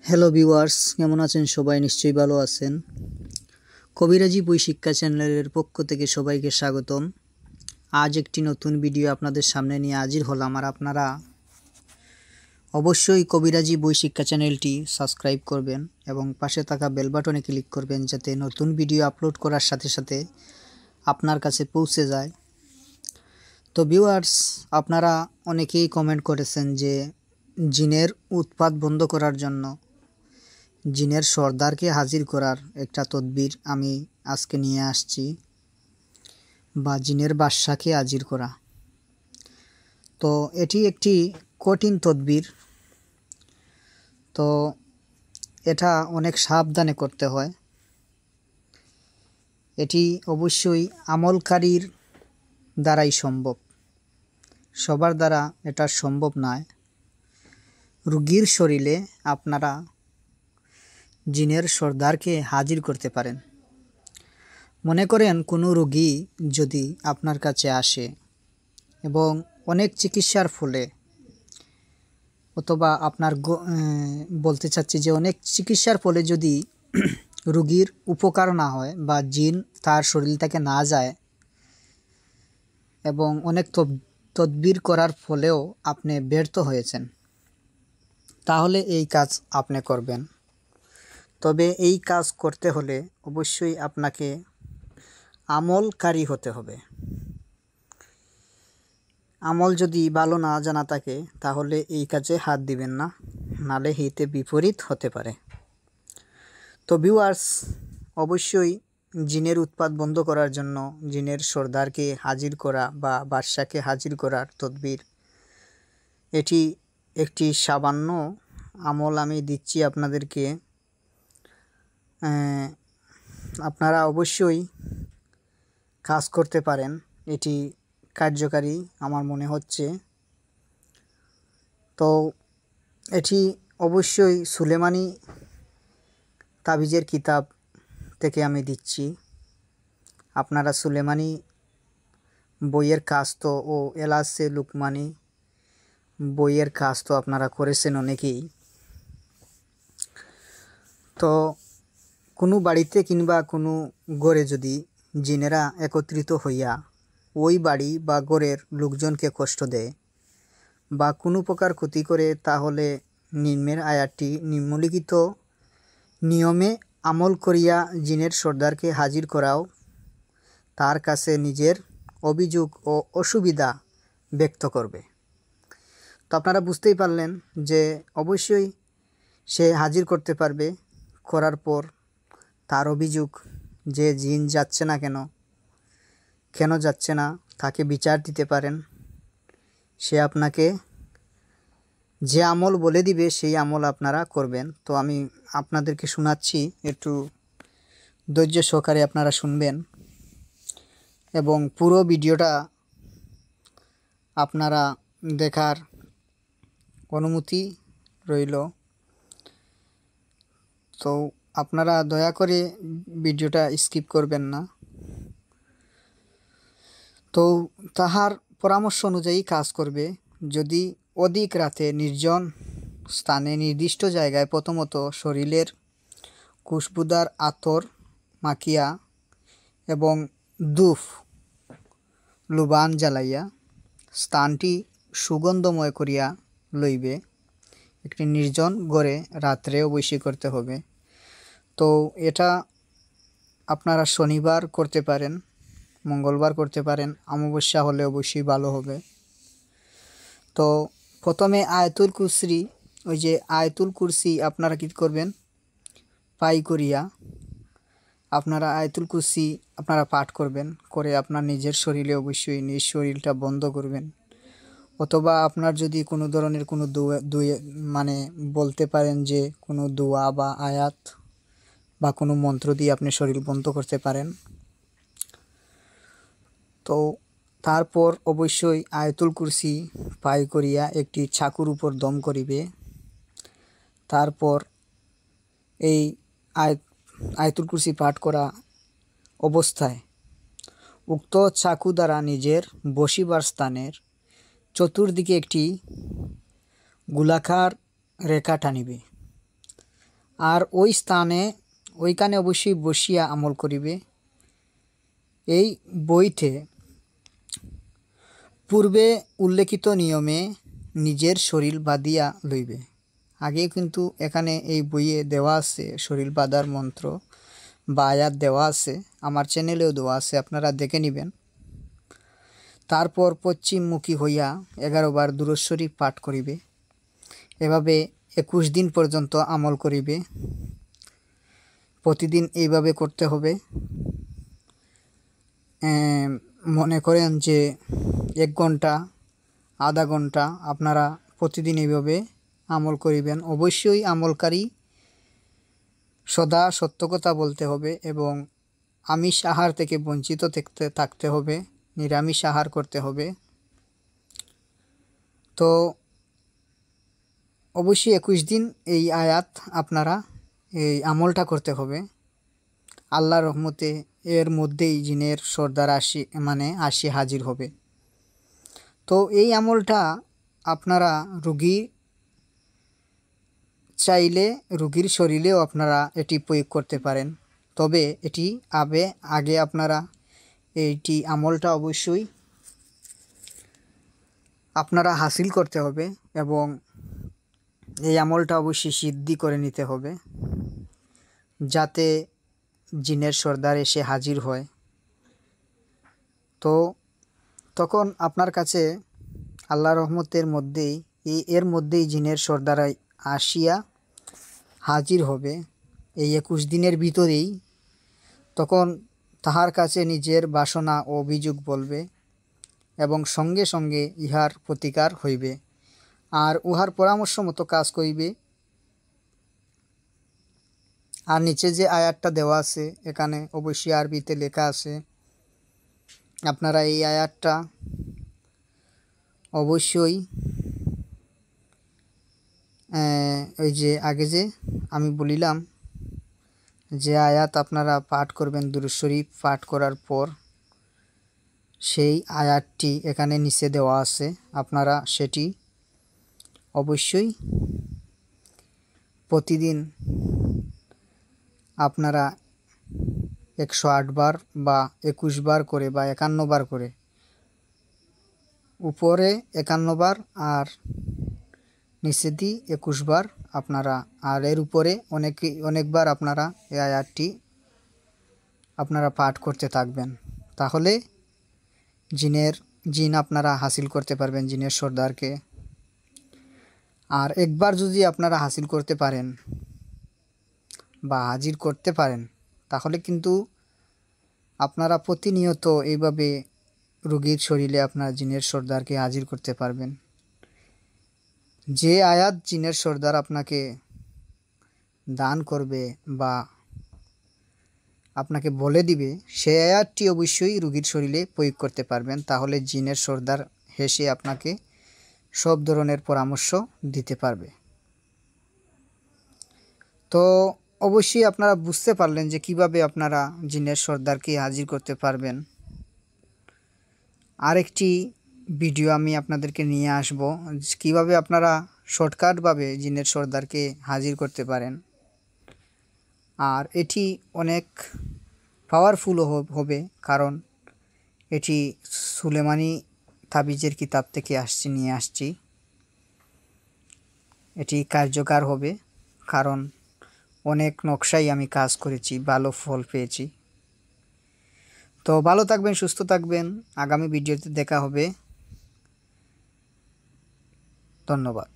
Hello viewers, কেমন আছেন? সবাই নিশ্চয়ই ভালো আছেন। কবিরাজি বই শিক্ষা চ্যানেলের পক্ষ থেকে সবাইকে স্বাগতম। আজ একটি নতুন ভিডিও আপনাদের সামনে নিয়ে হাজির হলাম। আর আপনারা অবশ্যই কবিরাজি বই শিক্ষা চ্যানেলটি সাবস্ক্রাইব করবেন এবং পাশে থাকা বেল বাটনে ক্লিক করবেন, যাতে নতুন ভিডিও আপলোড করার সাথে সাথে আপনার কাছে পৌঁছে যায়। তো ভিউয়ার্স, আপনারা অনেকেই কমেন্ট করেছেন যে জিনের উৎপাত বন্ধ করার জন্য জিনের সর্দারকে হাজির করার একটা তদবির আমি আজকে নিয়ে আসছি, বা জিনের বাদশাকে হাজির করা। তো এটি একটি কঠিন তদবির। তো এটা অনেক সাবধানে করতে হয়। এটি অবশ্যই আমলকারীর দ্বারাই সম্ভব, সবার দ্বারা এটা সম্ভব নয়। রোগীর শরীরে আপনারা জিনের সর্দারকে হাজির করতে পারেন। মনে করেন কোনো রোগী যদি আপনার কাছে আসে এবং অনেক চিকিৎসার ফলে, অথবা আপনার বলতে চাচ্ছি যে অনেক চিকিৎসার ফলে যদি রোগীর উপকার না হয় বা জিন তার শরীর থেকে না যায়, এবং অনেক তদবির করার ফলেও আপনি ব্যর্থ হয়েছেন, তাহলে এই কাজ আপনি করবেন। তবে এই কাজ করতে হলে অবশ্যই আপনাকে আমলকারী হতে হবে। আমল যদি ভালো না জানা থাকে তাহলে এই কাজে হাত দিবেন না, নালে হিতে বিপরীত হতে পারে। তো ভিউয়ার্স, অবশ্যই জিনের উৎপাত বন্ধ করার জন্য জিনের সর্দারকে হাজির করা বা বাদশাকে হাজির করার তদবির, এটি একটি সামান্য আমল আমি দিচ্ছি আপনাদেরকে। আপনারা অবশ্যই কাজ করতে পারেন। এটি কার্যকারী আমার মনে হচ্ছে। তো এটি অবশ্যই সুলেমানি তাবিজের কিতাব থেকে আমি দিচ্ছি। আপনারা সুলেমানি বইয়ের কাজ তো ও এলাসে লুকমানি বইয়ের কাজ তো আপনারা করেছেন অনেকেই। তো কোনো বাড়িতে কিংবা কোনো ঘরে যদি জিনেরা একত্রিত হইয়া ওই বাড়ি বা ঘরের লোকজনকে কষ্ট দেয় বা কোনো প্রকার ক্ষতি করে, তাহলে নিম্নের আয়াতটি নিম্নলিখিত নিয়মে আমল করিয়া জিনের সর্দারকে হাজির করাও, তার কাছে নিজের অভিযোগ ও অসুবিধা ব্যক্ত করবে। তো আপনারা বুঝতেই পারলেন যে অবশ্যই সে হাজির করতে পারবে। করার পর তার অভিযোগ যে জিন যাচ্ছে না কেন যাচ্ছে না, তাকে বিচার দিতে পারেন। সে আপনাকে যে আমল বলে দিবে সেই আমল আপনারা করবেন। তো আমি আপনাদেরকে শোনাচ্ছি, একটু ধৈর্য সহকারে আপনারা শুনবেন এবং পুরো ভিডিওটা আপনারা দেখার অনুমতি রইল। তো আপনারা দয়া করে ভিডিওটা স্কিপ করবেন না। তো তাহার পরামর্শ অনুযায়ী কাজ করবে। যদি অধিক রাতে নির্জন স্থানে নির্দিষ্ট জায়গায় প্রথমত শরীরের খুশবুদার আতর মাখিয়া এবং ধূপ লুবান জ্বালাইয়া স্থানটি সুগন্ধময় করিয়া লইবে। একটি নির্জন ঘরে রাত্রে অবশ্যই করতে হবে। তো এটা আপনারা শনিবার করতে পারেন, মঙ্গলবার করতে পারেন, অমাবস্যা হলে অবশ্যই ভালো হবে। তো প্রথমে আয়াতুল কুরসি, ওই যে আয়াতুল কুরসি আপনারা কী করবেন, পাই করিয়া আপনারা আয়াতুল কুরসি আপনারা পাঠ করবেন। করে আপনার নিজের শরীরে অবশ্যই নিজ শরীরটা বন্ধ করবেন। অথবা আপনার যদি কোনো ধরনের কোনো মানে বলতে পারেন যে কোনো দোয়া বা আয়াত বা কোনো মন্ত্র দিয়ে আপনি শরীর বন্ধ করতে পারেন। তো তারপর অবশ্যই আয়াতুল কুরসি পাই করিয়া একটি চাকুর উপর দম করিবে। তারপর এই আয়াতুল কুরসি পাঠ করা অবস্থায় উক্ত চাকু দ্বারা নিজের বসিবার স্থানের চতুর্দিকে একটি গোলাকার রেখা টানিবে। আর ওই স্থানে ওইখানে অবশ্যই বসিয়া আমল করিবে। এই বইতে পূর্বে উল্লেখিত নিয়মে নিজের শরীর বাঁধিয়া লইবে। আগে কিন্তু এখানে এই বইয়ে দেওয়া আছে শরীর বাঁধার মন্ত্র বা আয়াত দেওয়া আছে, আমার চ্যানেলেও দেওয়া আছে, আপনারা দেখে নেবেন। তারপর পশ্চিমমুখী হইয়া 11 বার দুরূদ শরীফ পাঠ করিবে। এভাবে 21 দিন পর্যন্ত আমল করিবে। প্রতিদিন এইভাবে করতে হবে। মনে করেন যে 1 ঘন্টা, আধা ঘন্টা আপনারা প্রতিদিন এইভাবে আমল করিবেন। অবশ্যই আমলকারী সদা সত্য কথা বলতে হবে এবং আমিষ আহার থেকে বঞ্চিত থাকতে হবে, নিরামিষ আহার করতে হবে। তো অবশ্যই 21 দিন এই আয়াত আপনারা এই আমলটা করতে হবে। আল্লাহর রহমতে এর মধ্যেই জিনের সর্দার আসি হাজির হবে। তো এই আমলটা আপনারা রুগী চাইলে রুগীর শরীরেও আপনারা এটি প্রয়োগ করতে পারেন। তবে এটি আগে আপনারা এইটি আমলটা অবশ্যই আপনারা হাসিল করতে হবে এবং এই আমলটা অবশ্যই সিদ্ধি করে নিতে হবে, যাতে জিনের সর্দার এসে হাজির হয়। তো তখন আপনার কাছে আল্লাহর রহমতের মধ্যেই এর মধ্যেই জিনের সর্দার আসিয়া হাজির হবে এই 21 দিনের ভিতরেই। তখন তাহার কাছে নিজের বাসনা ও অভিযোগ বলবে এবং সঙ্গে সঙ্গে ইহার প্রতিকার হইবে আর উহার পরামর্শ মতো কাজ করিবে। আর নিচে যে আয়াতটা দেওয়া আছে এখানে অবশ্যই আরবিতে লেখা আছে, আপনারা এই আয়াতটা অবশ্যই ওই যে আগে যে আমি বলিলাম যে আয়াত আপনারা পাঠ করবেন দুরূদ শরীফ পাঠ করার পর, সেই আয়াতটি এখানে নিচে দেওয়া আছে। আপনারা সেটি অবশ্যই প্রতিদিন আপনারা 108 বার বা 21 বার করে বা 51 বার করে, উপরে 51 বার আর নিচে দিয়ে 21 বার আপনারা, আর এর উপরে অনেকবার আপনারা এই আয়াতটি আপনারা পাঠ করতে থাকবেন। তাহলে জিন আপনারা হাসিল করতে পারবেন, জিনের সর্দারকে। আর একবার যদি আপনারা হাসিল করতে পারেন বা হাজির করতে পারেন, তাহলে কিন্তু আপনারা প্রতিনিয়ত এইভাবে রোগীর শরীরে আপনার জিনের সর্দারকে হাজির করতে পারবেন। যে আয়াত জিনের সর্দার আপনাকে দান করবে বা আপনাকে বলে দিবে, সেই আয়াতটি অবশ্যই রোগীর শরীরে প্রয়োগ করতে পারবেন। তাহলে জিনের সর্দার হেসে আপনাকে সব ধরনের পরামর্শ দিতে পারবে। তো অবশ্যই আপনারা বুঝতে পারলেন যে কিভাবে আপনারা জিনের সর্দারকে হাজির করতে পারবেন। আরেকটি ভিডিও আমি আপনাদেরকে নিয়ে আসব কিভাবে আপনারা শর্টকাটভাবে জিনের সর্দারকে হাজির করতে পারেন। আর এটি অনেক পাওয়ারফুল হবে, কারণ এটি সুলেমানি তাবিজের কিতাব থেকে নিয়ে আসছি। এটি কার্যকর হবে, কারণ অনেক নকশাই আমি কাজ করেছি, ভালো ফল পেয়েছি। তো ভালো থাকবেন, সুস্থ থাকবেন, আগামী ভিডিওতে দেখা হবে। ধন্যবাদ।